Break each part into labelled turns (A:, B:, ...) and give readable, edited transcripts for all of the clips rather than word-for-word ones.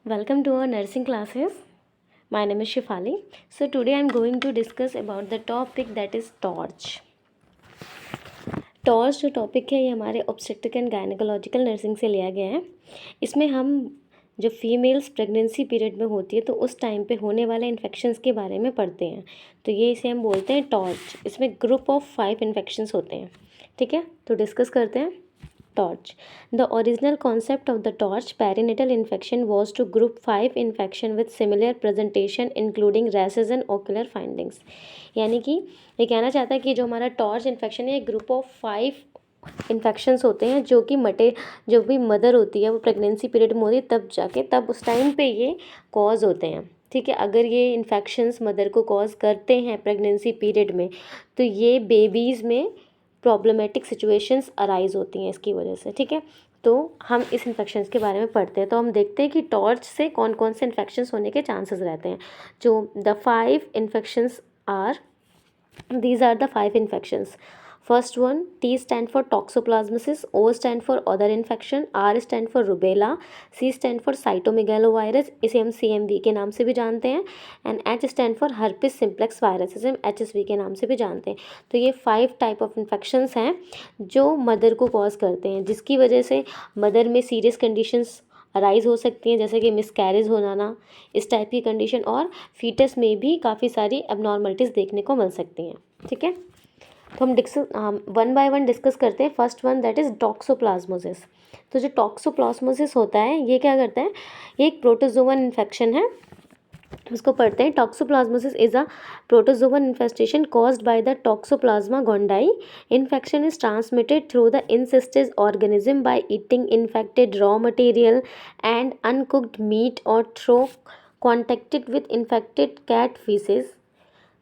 A: Welcome to our nursing classes. My name is Shifali. So today I am going to discuss about the topic that is torch. Torch जो topic है ये हमारे obstetric and gynaecological nursing से लिया गया है। इसमें हम जो फीमेल्स प्रेगनेंसी पीरियड में होती है तो उस टाइम पे होने वाले इन्फेक्शंस के बारे में पढ़ते हैं। तो ये इसे हम बोलते हैं टॉर्च। इसमें ग्रुप ऑफ 5 इन्फेक्शंस होते हैं। ठीक है, तो डिस्कस करते हैं torch. The original concept of the torch perinatal infection was to group 5 infection with similar presentation including rashes and ocular findings. यानी कि ये कहना चाहता है कि जो हमारा टॉर्च इन्फेक्शन है, एक ग्रुप ऑफ 5 इन्फेक्शंस होते हैं जो भी मदर होती है वो प्रेगनेंसी पीरियड में होती है तब उस टाइम पे ये कॉज होते हैं। ठीक है, अगर ये इन्फेक्शंस मदर को कॉज करते हैं प्रेगनेंसी पीरियड में तो ये बेबीज़ में प्रॉब्लमेटिक सिचुएशंस अराइज होती हैं इसकी वजह से। ठीक है, तो हम इस इन्फेक्शंस के बारे में पढ़ते हैं। तो हम देखते हैं कि टॉर्च से कौन कौन से इन्फेक्शंस होने के चांसेस रहते हैं। जो the 5 infections are, these are the 5 infections. First one, T stand for toxoplasmosis, O stand for other infection, R stand for rubella, C stand for cytomegalovirus, इसे हम CMV के नाम से भी जानते हैं, and H stand for herpes simplex virus, इसे हम HSV के नाम से भी जानते हैं। तो ये 5 टाइप ऑफ इन्फेक्शंस हैं जो मदर को कॉज करते हैं, जिसकी वजह से मदर में सीरियस कंडीशंस अराइज हो सकती हैं, जैसे कि मिसकैरेज हो जाना, इस टाइप की कंडीशन, और फीटस में भी काफ़ी सारी एबनॉर्मलिटीज़ देखने को मिल सकती हैं। ठीक है, तो हम वन बाय वन डिस्कस करते हैं। First one that is toxoplasmosis. तो जो टॉक्सोप्लाज्मोसिस होता है ये क्या करता है, ये एक प्रोटोजोवन इन्फेक्शन है। इसको पढ़ते हैं। Toxoplasmosis is a protozoan infestation caused by the toxoplasma gondii. Infection is transmitted through the encyst stage organism by eating infected raw material and uncooked meat or through contacted with infected cat faeces.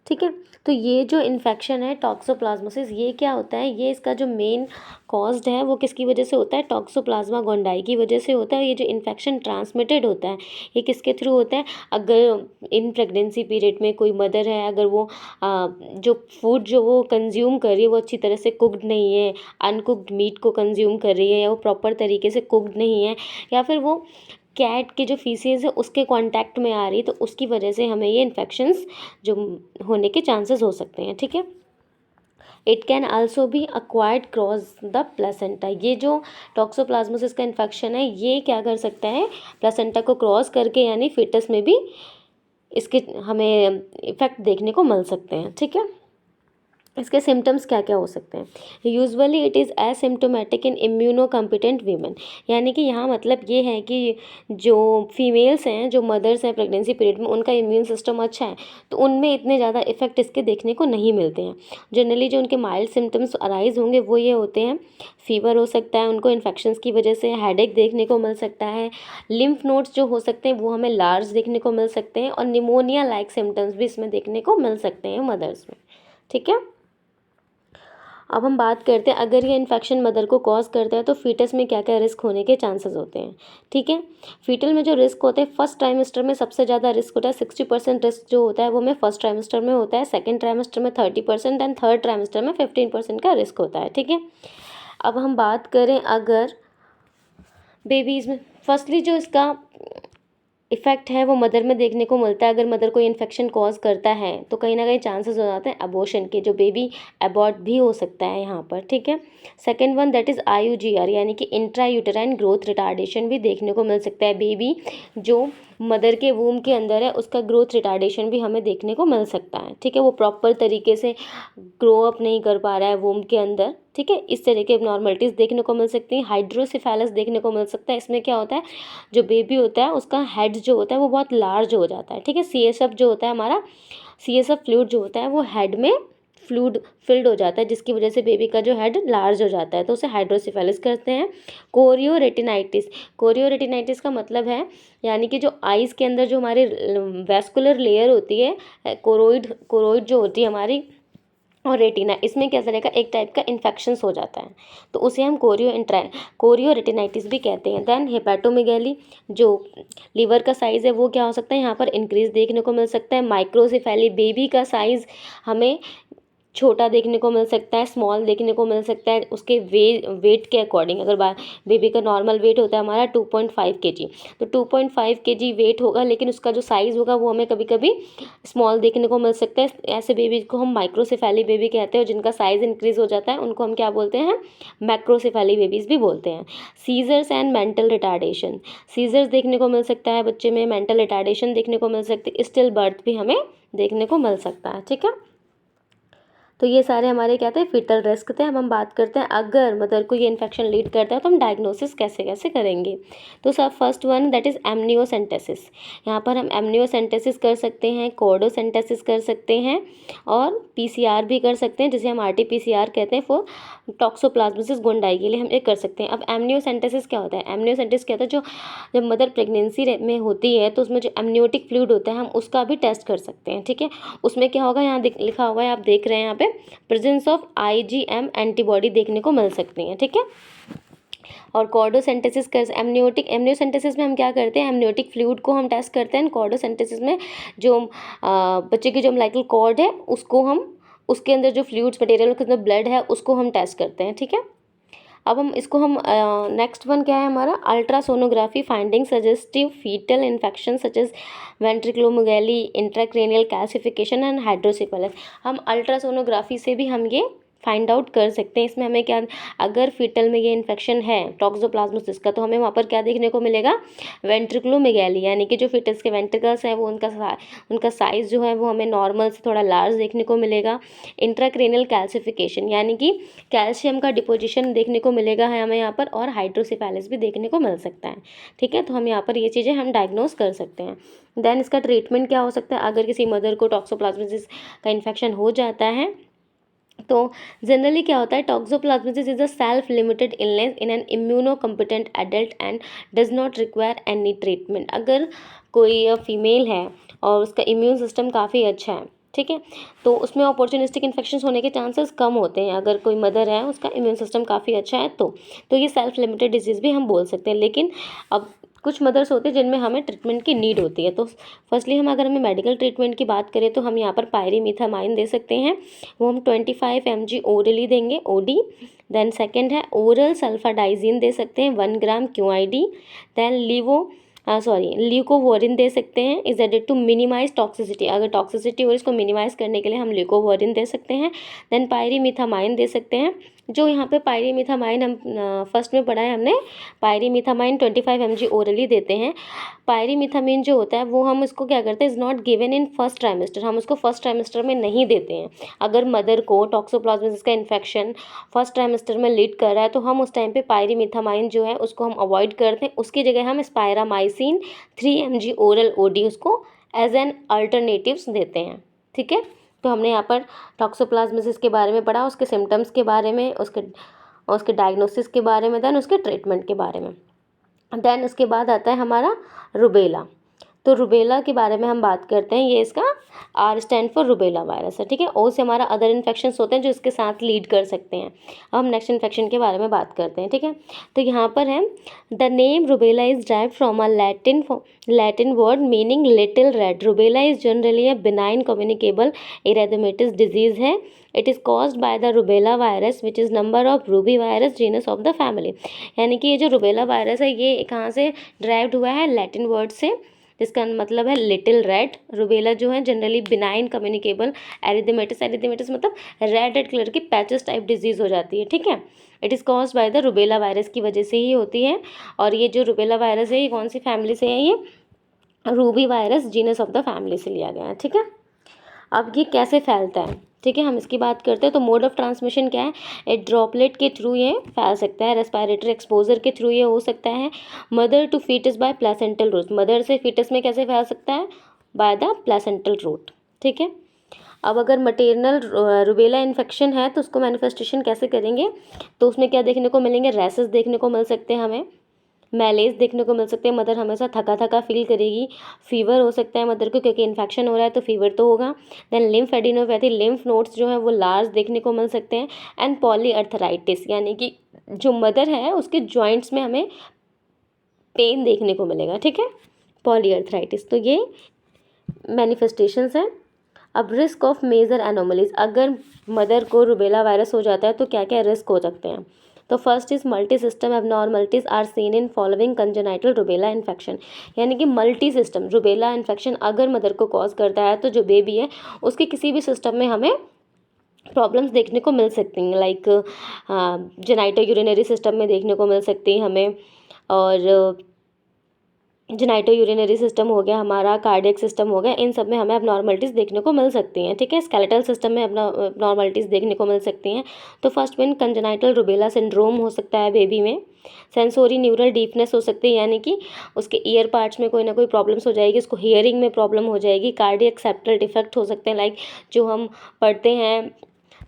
A: ठीक है, तो ये जो infection है toxoplasmosis, ये क्या होता है, ये इसका जो मेन कॉज्ड है वो किसकी वजह से होता है, टॉक्सोप्लाज्मा गोंडाई की वजह से होता है। ये जो इन्फेक्शन ट्रांसमिटेड होता है ये किसके थ्रू होता है, अगर इन प्रेगनेंसी पीरियड में कोई मदर है, अगर वो जो फूड जो वो कंज्यूम कर रही है वो अच्छी तरह से कुक्ड नहीं है, अनकुक्ड मीट को कंज्यूम कर रही है, या वो प्रॉपर तरीके से कुक्ड नहीं है, या फिर वो कैट के जो फीसेस है उसके कांटेक्ट में आ रही है, तो उसकी वजह से हमें ये इन्फेक्शंस जो होने के चांसेस हो सकते हैं। ठीक है, it can also be acquired cross the placenta. ये जो टॉक्सोप्लाज्मोसिस का इन्फेक्शन है ये क्या कर सकता है, प्लेसेंटा को क्रॉस करके, यानी फीटस में भी इसके हमें इफेक्ट देखने को मिल सकते हैं। ठीक है, इसके सिम्टम्स क्या क्या हो सकते हैं। Usually it is asymptomatic in immuno competent women. यानी कि यहाँ मतलब ये है कि जो फीमेल्स हैं, जो मदर्स हैं प्रेगनेंसी पीरियड में, उनका इम्यून सिस्टम अच्छा है तो उनमें इतने ज़्यादा इफेक्ट इसके देखने को नहीं मिलते हैं। जनरली जो उनके माइल्ड सिम्टम्स अराइज होंगे वो ये होते हैं, फीवर हो सकता है उनको इन्फेक्शंस की वजह से, हेडेक देखने को मिल सकता है, लिम्फ नोड्स जो हो सकते हैं वो हमें लार्ज देखने को मिल सकते हैं, और निमोनिया लाइक सिम्टम्स भी इसमें देखने को मिल सकते हैं मदर्स में। ठीक है, अब हम बात करते हैं अगर ये इन्फेक्शन मदर को कॉज करता है तो फीटस में क्या क्या रिस्क होने के चांसेस होते हैं। ठीक है, फीटल में जो रिस्क होते हैं, फर्स्ट ट्राइमेस्टर में सबसे ज़्यादा रिस्क होता है, 60% रिस्क जो होता है वो हमें फर्स्ट ट्राइमेस्टर में होता है, सेकेंड ट्राइमेस्टर में 30% एंड थर्ड ट्राइमेस्टर में 15% का रिस्क होता है। ठीक है, अब हम बात करें अगर बेबीज़ में, फर्स्टली जो इसका इफेक्ट है वो मदर में देखने को मिलता है। अगर मदर को इन्फेक्शन कॉज करता है तो कहीं ना कहीं चांसेस हो जाते हैं अबॉर्शन के, जो बेबी अबॉर्ट भी हो सकता है यहाँ पर। ठीक है, second one that is IUGR, यानी कि इंट्रा यूटेराइन ग्रोथ रिटार्डेशन भी देखने को मिल सकता है। बेबी जो मदर के वूम के अंदर है उसका ग्रोथ रिटार्डेशन भी हमें देखने को मिल सकता है। ठीक है, वो प्रॉपर तरीके से ग्रो अप नहीं कर पा रहा है वूम के अंदर। ठीक है, इस तरह के एबनॉर्मलिटीज़ देखने को मिल सकती हैं। हाइड्रोसिफेलस देखने को मिल सकता है। इसमें क्या होता है, जो बेबी होता है उसका हेड जो होता है वो बहुत लार्ज हो जाता है। ठीक है, CSF जो होता है हमारा, CSF फ्लूइड जो होता है वो हेड में फ्लूइड फिल्ड हो जाता है, जिसकी वजह से बेबी का जो हेड लार्ज हो जाता है, तो उसे हाइड्रोसिफेलिस करते हैं। कोरियोरेटिनाइटिस, कोरियोरेटिनाइटिस का मतलब है यानी कि जो आइज़ के अंदर जो हमारी वेस्कुलर लेयर होती है, कोरोइड जो होती है हमारी, और रेटिना, इसमें क्या तरह का एक टाइप का इन्फेक्शंस हो जाता है, तो उसे हम कोरियोरेटिनाइटिस भी कहते हैं। देन हेपेटोमेगैली, जो लीवर का साइज़ है वो क्या हो सकता है, यहाँ पर इंक्रीज देखने को मिल सकता है। माइक्रोसिफेली, बेबी का साइज़ हमें छोटा देखने को मिल सकता है, स्मॉल देखने को मिल सकता है उसके वेट के अकॉर्डिंग। अगर बेबी का नॉर्मल वेट होता है हमारा 2.5 kg, तो 2.5 kg वेट होगा, लेकिन उसका जो साइज़ होगा वो हमें कभी कभी स्मॉल देखने को मिल सकता है। ऐसे बेबी को हम माइक्रोसेफेली बेबी कहते हैं, जिनका साइज़ इंक्रीज़ हो जाता है उनको हम क्या बोलते हैं, मैक्रोसेफेली बेबीज़ भी बोलते हैं। Seizures and mental retardation, seizures देखने को मिल सकता है बच्चे में, मेंटल रिटार्डेशन देखने को मिल सकती है, स्टिल बर्थ भी हमें देखने को मिल सकता है। ठीक है, तो ये सारे हमारे क्या थे, फीटल रिस्क थे। अब हम बात करते हैं अगर मदर को ये इन्फेक्शन लीड करता है तो हम डायग्नोसिस कैसे कैसे करेंगे। तो सब first one that is amniocentesis. यहाँ पर हम एमनियोसेंटेसिस कर सकते हैं, कोर्डोसेंटेसिस कर सकते हैं और पीसीआर भी कर सकते हैं, जिसे हम आरटी-पीसीआर कहते हैं फॉर टॉक्सोप्लाज्मोसिस गोंडाई के लिए हम ये कर सकते हैं। अब एमनियोसेंटेसिस क्या होता है, एमनियोसेंटेसिस क्या होता है, जो जब मदर प्रेगनेंसी में होती है तो उसमें जो एमनियोटिक फ्लूइड होता है हम उसका भी टेस्ट कर सकते हैं। ठीक है, उसमें क्या होगा, यहाँ लिखा हुआ है, आप देख रहे हैं यहाँ पे, प्रेजेंस ऑफ आईजीएम एंटीबॉडी देखने को मिल सकती हैं। ठीक है, और कॉर्डोसेंटेसिस कर एमनियोसेंटेसिस में हम क्या करते हैं, एमनियोटिक फ्लूइड को हम टेस्ट करते हैं। कॉर्डोसेंटेसिस में जो बच्चे की जो अम्बिलिकल कॉर्ड है उसको हम, उसके अंदर जो फ्लूइड्स मटेरियल के अंदर ब्लड है उसको हम टेस्ट करते हैं। ठीक है, अब हम इसको हम नेक्स्ट वन क्या है हमारा, ultrasonography finding suggestive fetal infection such as ventriculomegaly, intracranial calcification and hydrocephalus. हम अल्ट्रासोनोग्राफी से भी हम ये फाइंड आउट कर सकते हैं। इसमें हमें क्या, अगर फीटल में ये इन्फेक्शन है टॉक्सोप्लाज्मोसिस का, तो हमें वहाँ पर क्या देखने को मिलेगा, वेंट्रिक्लोमेगैली, यानी कि जो फीटस के वेंट्रिकल्स हैं वो उनका साइज़ जो है वो हमें नॉर्मल से थोड़ा लार्ज देखने को मिलेगा। इंट्राक्रेनियल कैल्सिफिकेशन, यानी कि कैल्शियम का डिपोजिशन देखने को मिलेगा है हमें यहाँ पर, और हाइड्रोसेफेलस भी देखने को मिल सकता है। ठीक है, तो हम यहाँ पर ये चीज़ें हम डायग्नोस कर सकते हैं। देन इसका ट्रीटमेंट क्या हो सकता है, अगर किसी मदर को टॉक्सोप्लाज्मोसिस का इन्फेक्शन हो जाता है तो जनरली क्या होता है, toxoplasmosis is a self limited illness in an immuno competent adult and does not require any treatment. अगर कोई फीमेल है और उसका इम्यून सिस्टम काफ़ी अच्छा है, ठीक है, तो उसमें अपॉर्चुनिस्टिक इन्फेक्शंस होने के चांसेस कम होते हैं। अगर कोई मदर है उसका इम्यून सिस्टम काफ़ी अच्छा है तो ये सेल्फ लिमिटेड डिजीज़ भी हम बोल सकते हैं। लेकिन अब कुछ मदर्स होते हैं जिनमें हमें ट्रीटमेंट की नीड होती है। तो फर्स्टली अगर हमें मेडिकल ट्रीटमेंट की बात करें तो हम यहाँ पर पायरीमिथामाइन दे सकते हैं, वो हम 25 mg ओरली देंगे, ओडी। देन सेकेंड है ओरल सल्फाडाइजीन दे सकते हैं 1 ग्राम QID। देन ल्यूकोवोरिन दे सकते हैं, is added to minimise toxicity. अगर टॉक्सिसिटी हो इसको मिनिमाइज करने के लिए हम ल्यूकोवोरिन दे सकते हैं। देन पायरीमिथामाइन दे सकते हैं, जो यहाँ पे पायरीमिथामाइन हम फर्स्ट में पढ़ा है हमने, पायरीमिथामाइन 25 mg ओरली देते हैं। पायरीमिथामाइन जो होता है वो हम इसको क्या करते हैं, is not given in first trimester, हम उसको फर्स्ट ट्राइमेस्टर में नहीं देते हैं। अगर मदर को टॉक्सोप्लाज्मोसिस का इन्फेक्शन फर्स्ट ट्राइमेस्टर में लीड कर रहा है तो हम उस टाइम पे पायरीमिथामाइन जो है उसको हम अवॉइड करते हैं, उसकी जगह हम स्पायरामाइसिन 3 mg ओरल ओडी उसको एज एन अल्टरनेटिव्स देते हैं। ठीक है, तो हमने यहाँ पर टॉक्सोप्लाज्मोसिस के बारे में पढ़ा, उसके सिम्टम्स के बारे में, उसके डायग्नोसिस के बारे में, देन उसके ट्रीटमेंट के बारे में। देन उसके बाद आता है हमारा रुबेला। तो रुबेला के बारे में हम बात करते हैं, ये इसका R stand for rubella virus है। ठीक है, O से हमारा अदर इन्फेक्शंस होते हैं जो इसके साथ लीड कर सकते हैं। अब हम नेक्स्ट इन्फेक्शन के बारे में बात करते हैं। ठीक है, तो यहाँ पर है the name rubella is derived from a Latin word meaning little red. Rubella is generally a benign communicable erythematous disease है। It is caused by the rubella virus which is member of rubivirus genus of the family. यानी कि ये जो rubella virus है ये कहाँ से derived हुआ है, लैटिन वर्ड से, जिसका मतलब है लिटिल रेड। रुबेला जो है जनरली बिनाइन कम्युनिकेबल एरिथेमेटिस मतलब रेड कलर की पैचेस टाइप डिजीज़ हो जाती है। ठीक है, it is caused by the rubella virus की वजह से ही होती है। और ये जो रुबेला वायरस है ये कौन सी फैमिली से है, ये Ruby virus genus of the family से लिया गया है। ठीक है, अब ये कैसे फैलता है, ठीक है, हम इसकी बात करते हैं। तो मोड ऑफ ट्रांसमिशन क्या है, एक ड्रॉपलेट के थ्रू ये फैल सकता है, रेस्पिरेटरी एक्सपोजर के थ्रू ये हो सकता है, mother to fetus by placental route, mother से फीटस में कैसे फैल सकता है, बाय द प्लेसेंटल रूट। ठीक है, अब अगर मटेरियल रुबेला इन्फेक्शन है तो उसको मैनिफेस्टेशन कैसे करेंगे, तो उसमें क्या देखने को मिलेंगे, रैसेस देखने को मिल सकते हैं हमें, मैलेज देखने को मिल सकते हैं, मदर हमेशा थका थका फील करेगी, फीवर हो सकता है मदर को क्योंकि इन्फेक्शन हो रहा है तो फीवर तो होगा। Then lymphadenopathy, lymph nodes जो है वो लार्ज देखने को मिल सकते हैं। एंड पॉलीआर्थराइटिस, यानी कि जो मदर है उसके जॉइंट्स में हमें पेन देखने को मिलेगा। ठीक है, पॉलीआर्थराइटिस, तो ये मैनिफेस्टेशंस हैं। अब रिस्क ऑफ मेजर एनोमलीज, अगर मदर को रूबेला वायरस हो जाता है तो क्या क्या रिस्क हो सकते हैं। तो first is multi system abnormalities are seen in following congenital rubella infection, यानी कि मल्टी सिस्टम रूबेला इन्फेक्शन अगर मदर को कॉज करता है तो जो बेबी है उसके किसी भी सिस्टम में हमें प्रॉब्लम्स देखने को मिल सकती हैं, लाइक जेनाइटो यूरिनरी सिस्टम में देखने को मिल सकती है हमें, और जेनाइटो यूरिनरी सिस्टम हो गया, हमारा कार्डियक सिस्टम हो गया, इन सब में हमें अबनॉर्मलिटीज़ देखने को मिल सकती हैं। ठीक है, स्केलेटल सिस्टम में अबनॉर्मलिटीज़ देखने को मिल सकती हैं। तो फर्स्ट में कंजेनाइटल रूबेला सिंड्रोम हो सकता है बेबी में। सेंसोरी न्यूरल डीफनेस हो सकती है, यानी कि उसके ईयर पार्ट्स में कोई ना कोई प्रॉब्लम्स हो जाएगी, उसको हियरिंग में प्रॉब्लम हो जाएगी। कार्डियक सेप्टल डिफेक्ट हो सकते हैं, लाइक जो हम पढ़ते हैं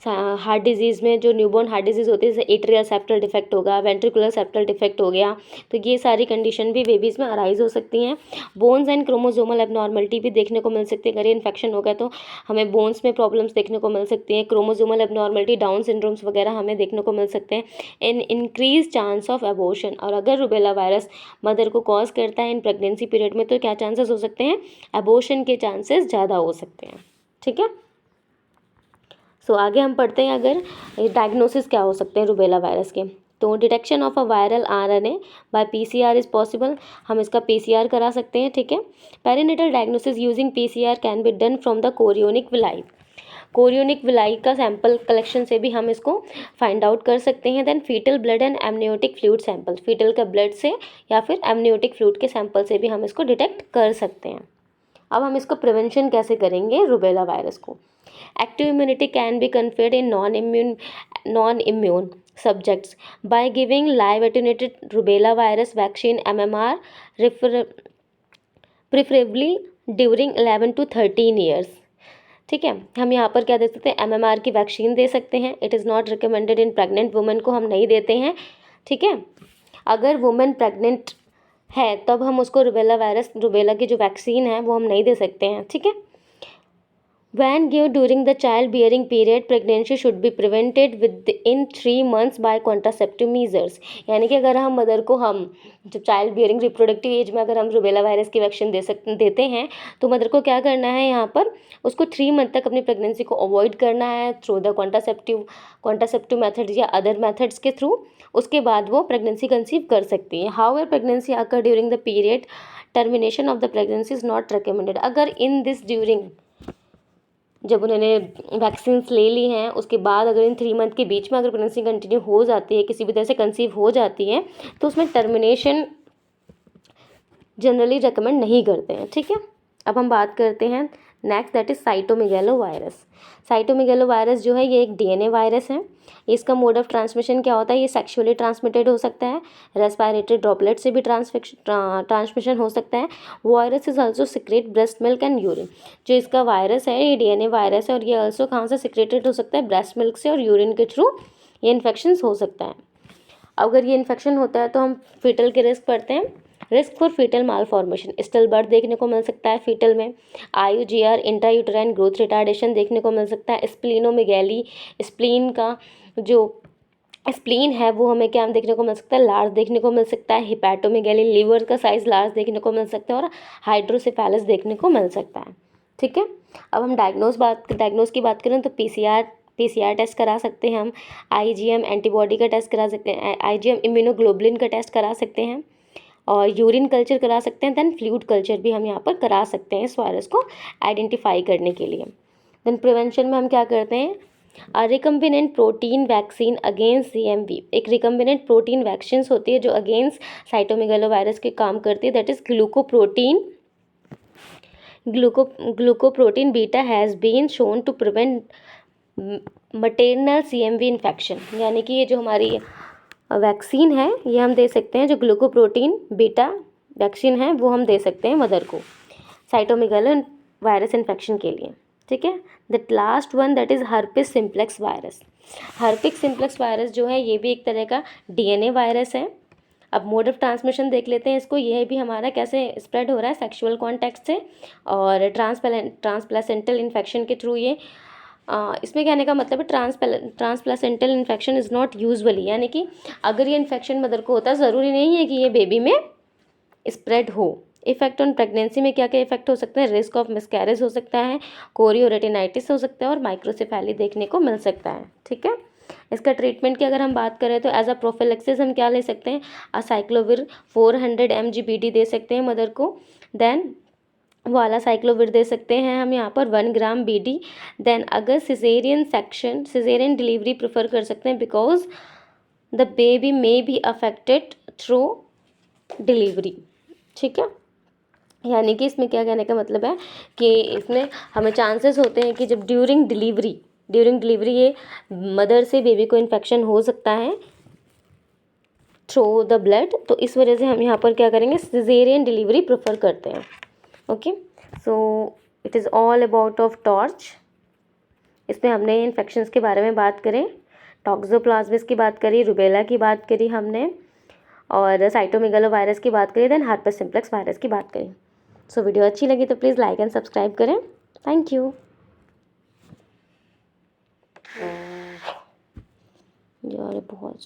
A: हार्ट डिजीज़ में, जो न्यूबॉर्न हार्ट डिजीज़ होती है, जैसे एट्रियल सेप्टल डिफेक्ट होगा, वेंट्रिकुलर सेप्टल डिफेक्ट हो गया, तो ये सारी कंडीशन भी बेबीज़ में अराइज हो सकती हैं। बोन्स एंड क्रोमोसोमल एबनॉर्मलिटी भी देखने को मिल सकती है, अगर ये इन्फेक्शन हो गया तो हमें बोन्स में प्रॉब्लम्स देखने को मिल सकती हैं। क्रोमोसोमल एबनॉर्मलिटी, डाउन सिंड्रोम्स वगैरह हमें देखने को मिल सकते हैं। In increase chance of abortion, और अगर रूबेला वायरस मदर को कॉज करता है इन प्रेगनेंसी पीरियड में तो क्या चांसेस हो सकते हैं, एबॉर्शन के चांसेस ज़्यादा हो सकते हैं। ठीक है, सो आगे हम पढ़ते हैं अगर डायग्नोसिस क्या हो सकते हैं रूबेला वायरस के। तो detection of a viral RNA by PCR is possible, हम इसका पीसीआर करा सकते हैं। ठीक है, perinatal diagnosis using PCR can be done from the chorionic villi, chorionic villi का सैंपल कलेक्शन से भी हम इसको फाइंड आउट कर सकते हैं। Then fetal blood and amniotic fluid sample, fetal का ब्लड से या फिर एमनियोटिक फ्लूइड के सैंपल से भी हम इसको डिटेक्ट कर सकते हैं। अब हम इसको प्रिवेंशन कैसे करेंगे रूबेला वायरस को। Active immunity can be conferred in non immune subjects by giving live attenuated rubella virus vaccine MMR preferably during 11 to 13 years. ठीक है, हम यहाँ पर क्या दे सकते हैं, MMR की वैक्सीन दे सकते हैं। It is not recommended in pregnant women को हम नहीं देते हैं। ठीक है, अगर वुमेन प्रेग्नेंट है तब हम उसको रूबेला की जो वैक्सीन है वो हम नहीं दे सकते हैं। ठीक है, When given during the child-bearing period, pregnancy should be prevented within 3 months by contraceptive measures। यानी कि अगर हम मदर को हम जब चाइल्ड बियरिंग रिप्रोडक्टिव एज में अगर हम रूबेला वायरस की वैक्सीन देते हैं तो मदर को क्या करना है, यहाँ पर उसको 3 मंथ तक अपनी प्रेगनेंसी को अवॉइड करना है थ्रू द कॉन्ट्रासेप्टिव मेथड्स या अदर मेथड्स के थ्रू। उसके बाद वो प्रेगनेंसी कंसीव कर सकती है। However pregnancy occur during the period, termination of the pregnancy is not recommended. अगर इन दिस ड्यूरिंग, जब उन्होंने वैक्सीन्स ले ली हैं उसके बाद अगर इन 3 मंथ के बीच में अगर प्रेगनेंसी कंटिन्यू हो जाती है, किसी भी तरह से कंसीव हो जाती है, तो उसमें टर्मिनेशन जनरली रेकमेंड नहीं करते हैं। ठीक है, अब हम बात करते हैं next, that is cytomegalo virus. Cytomegalo virus जो है ये एक DNA वायरस है। इसका मोड ऑफ ट्रांसमिशन क्या होता है, ये सेक्सुअली ट्रांसमिटेड हो सकता है, रेस्पिरेटरी ड्रॉपलेट से भी ट्रांसमिशन हो सकता है। Virus is also secrete breast milk and urine. जो इसका वायरस है ये DNA वायरस है और ये ऑल्सो कहाँ से सिक्रेटेड हो सकता है, ब्रेस्ट मिल्क से और यूरिन के थ्रू ये इन्फेक्शन हो सकता है। अगर ये इन्फेक्शन होता है तो हम फीटल के रिस्क पढ़ते हैं। Risk for fetal malformation, stillbirth देखने को मिल सकता है फीटल में। IUGR इंट्रायूटेराइन ग्रोथ रिटार्डेशन देखने को मिल सकता है। स्प्लीनोमेगैली, स्प्लीन का जो स्प्लीन है वो हमें क्या देखने को मिल सकता है, लार्ज देखने को मिल सकता है। हिपैटोमेगैली, लीवर का साइज लार्ज देखने को मिल सकता है और हाइड्रोसेफेलस देखने को मिल सकता है। ठीक है, अब हम डायग्नोज की बात करें तो PCR टेस्ट करा सकते हैं हम, IgM एंटीबॉडी का टेस्ट करा सकते हैं, IgM इम्यूनोग्लोबुलिन का टेस्ट करा सकते हैं और यूरिन कल्चर करा सकते हैं। देन फ्लूइड कल्चर भी हम यहाँ पर करा सकते हैं इस वायरस को आइडेंटिफाई करने के लिए। देन प्रिवेंशन में हम क्या करते हैं, recombinant protein vaccine against CMV। एक रिकम्बिनेंट प्रोटीन वैक्सीन होती है जो अगेंस्ट साइटोमेगालो वायरस के काम करती है, that is glucoprotein beta has been shown to prevent maternal CMV infection. यानी कि ये जो हमारी वैक्सीन है ये हम दे सकते हैं, जो ग्लूकोप्रोटीन बीटा वैक्सीन है वो हम दे सकते हैं मदर को साइटोमेगालो वायरस इन्फेक्शन के लिए। ठीक है, the last one that is herpes simplex virus. Herpes simplex virus जो है ये भी एक तरह का DNA वायरस है। अब मोड ऑफ ट्रांसमिशन देख लेते हैं इसको, यह भी हमारा कैसे स्प्रेड हो रहा है, सेक्सुअल कॉन्टैक्ट से और ट्रांसप्लेसेंटल इन्फेक्शन के थ्रू। ये इसमें कहने का मतलब है ट्रांसप्लेसेंटल इन्फेक्शन इज़ नॉट यूजुअली, यानी कि अगर ये इन्फेक्शन मदर को होता है ज़रूरी नहीं है कि ये बेबी में स्प्रेड हो। इफेक्ट ऑन प्रेगनेंसी में क्या क्या इफेक्ट हो सकते हैं, रिस्क ऑफ मिसकैरेज हो सकता है, कोरियोरेटिनाइटिस हो सकता है और माइक्रोसेफेली देखने को मिल सकता है। ठीक है, इसका ट्रीटमेंट की अगर हम बात करें तो एज अ प्रोफिलेक्सिस हम क्या ले सकते हैं, असाइक्लोविर 400 mg BD दे सकते हैं मदर को। देन वाला साइक्लोविर दे सकते हैं हम यहाँ पर 1 ग्राम BD। देन अगर सिजेरियन डिलीवरी प्रेफर कर सकते हैं because the baby may be affected through delivery. ठीक है, यानी कि इसमें क्या कहने का मतलब है कि इसमें हमें चांसेस होते हैं कि जब ड्यूरिंग डिलीवरी ये मदर से बेबी को इन्फेक्शन हो सकता है थ्रू द ब्लड, तो इस वजह से हम यहाँ पर क्या करेंगे, सिजेरियन डिलीवरी प्रेफर करते हैं। Okay, so it is all about of torch. इसमें हमने इन्फेक्शंस के बारे में बात करें, टॉक्सोप्लाज्मिस की बात करी, रुबेला की बात करी हमने, और साइटोमेगालोवायरस की बात करी, देन हर्पेस सिम्प्लेक्स वायरस की बात करी। सो वीडियो अच्छी लगी तो प्लीज़ लाइक एंड सब्सक्राइब करें। Thank you. यार बहुत